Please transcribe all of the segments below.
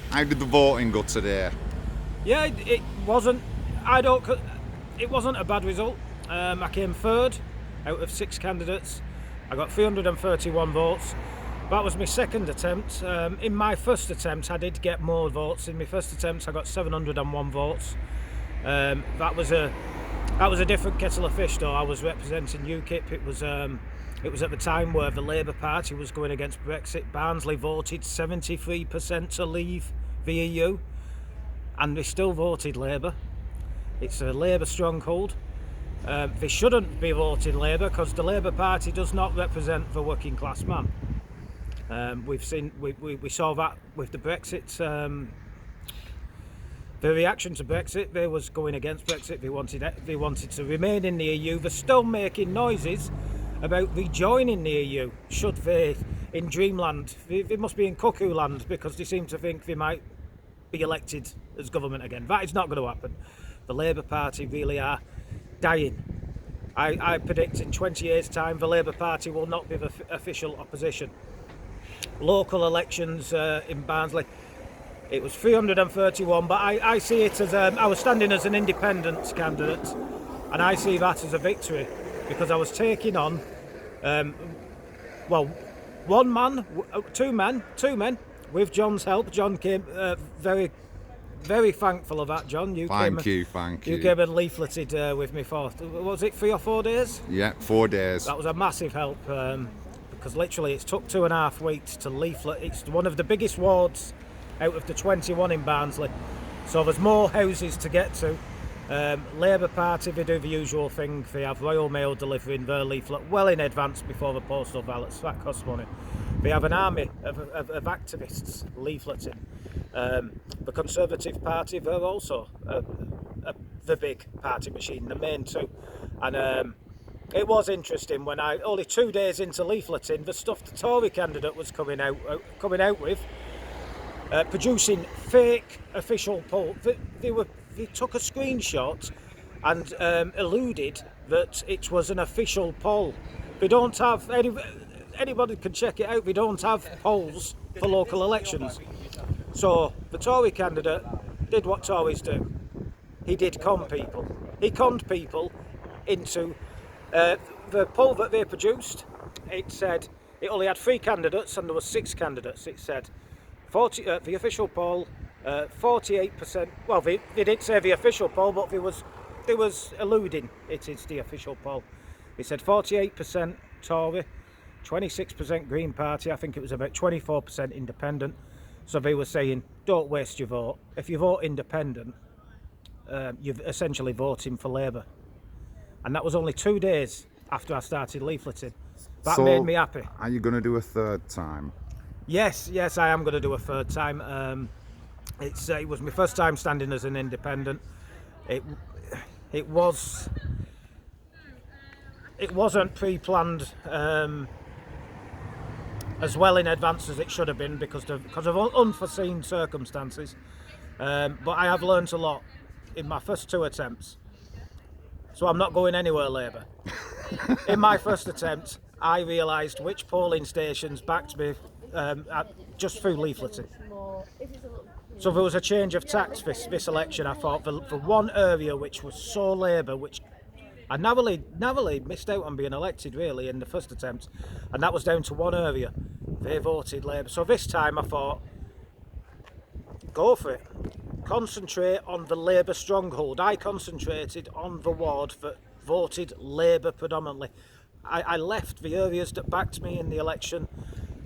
How did the voting go today? Yeah, it wasn't. I don't. It wasn't a bad result. I came third out of 6 candidates. I got 331 votes. That was my second attempt. In my first attempt, I did get more votes. In my first attempt, I got 701 votes. That was a different kettle of fish, though. I was representing UKIP. It was at the time where the Labour Party was going against Brexit. Barnsley voted 73% to leave the EU, and they still voted Labour. It's a Labour stronghold. They shouldn't be voting Labour because the Labour Party does not represent the working class man. We saw that with the Brexit. The reaction to Brexit, they was going against Brexit. They wanted to remain in the EU. They're still making noises about rejoining the EU. Should they, in Dreamland, they must be in Cuckoo Land because they seem to think they might be elected as government again. That is not going to happen. The Labour Party really are dying. I predict in 20 years' time the Labour Party will not be the official opposition. Local elections in Barnsley, it was 331, but I see it as I was standing as an independent candidate, and I see that as a victory because I was taking on, two men with John's help. John came very thankful of that, John. Thank you. You came and leafleted with me for, what was it, 3 or 4 days? Yeah, 4 days. That was a massive help because literally it's took 2.5 weeks to leaflet. It's one of the biggest wards out of the 21 in Barnsley, so there's more houses to get to. Labour Party, they do the usual thing. They have Royal Mail delivering their leaflet well in advance before the postal ballots. That costs money. They have an army of activists leafleting. The Conservative Party, they're also the big party machine, the main two. And it was interesting when only 2 days into leafleting, the stuff the Tory candidate was coming out with, producing fake official polls. They took a screenshot and alluded that it was an official poll. They don't have anybody can check it out. They don't have polls for local elections. So the Tory candidate did what Tories do. He did con people. He conned people into the poll that they produced. It said it only had 3 candidates and there were 6 candidates. It said the official poll, 48%. Well, they didn't say the official poll, but they was alluding it is the official poll. It said 48% Tory, 26% Green Party. I think it was about 24% Independent. So they were saying, don't waste your vote. If you vote Independent, you're essentially voting for Labour. And that was only 2 days after I started leafleting. That made me happy. Are you going to do a third time? Yes, I am going to do a third time. It was my first time standing as an independent. It wasn't pre-planned as well in advance as it should have been because of unforeseen circumstances. But I have learnt a lot in my first 2 attempts. So I'm not going anywhere, Labour. In my first attempt, I realised which polling stations backed me just through leafleting. So there was a change of tact this election. I thought for one area which was so Labour, which I narrowly missed out on being elected really in the first attempt, and that was down to one area. They voted Labour. So this time I thought, go for it. Concentrate on the Labour stronghold. I concentrated on the ward that voted Labour predominantly. I left the areas that backed me in the election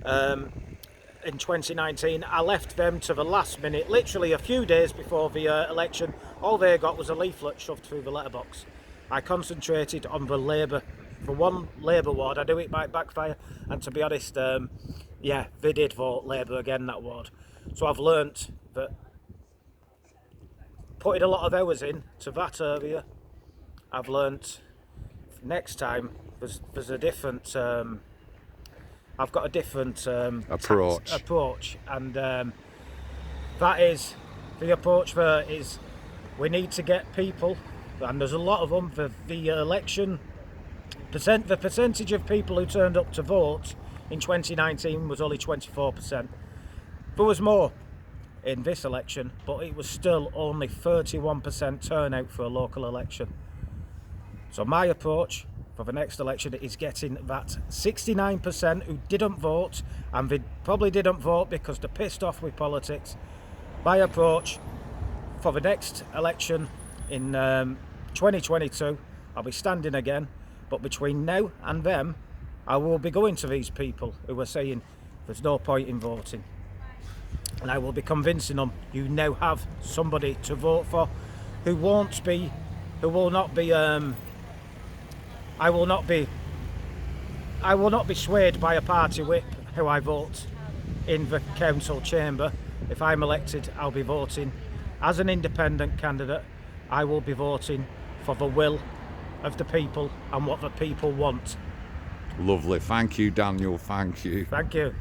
in 2019. I left them to the last minute, literally a few days before the election. All they got was a leaflet shoved through the letterbox. I concentrated on the Labour. For one Labour ward, I knew it might backfire, and to be honest, they did vote Labour again, that ward. So I've learnt that putting a lot of hours in to that area, I've learnt next time there's a different I've got a different approach, and that is the approach there is we need to get people, and there's a lot of them. The election the percentage of people who turned up to vote in 2019 was only 24%. There was more. in this election, but it was still only 31% turnout for a local election. So my approach for the next election is getting that 69% who didn't vote, and they probably didn't vote because they're pissed off with politics. My approach for the next election in 2022, I'll be standing again, but between now and then, I will be going to these people who are saying there's no point in voting. And I will be convincing them you now have somebody to vote for who will not be I will not be swayed by a party whip who I vote in the council chamber. If I'm elected, I'll be voting as an independent candidate. I will be voting for the will of the people and what the people want. Lovely. Thank you, Daniel. Thank you. Thank you.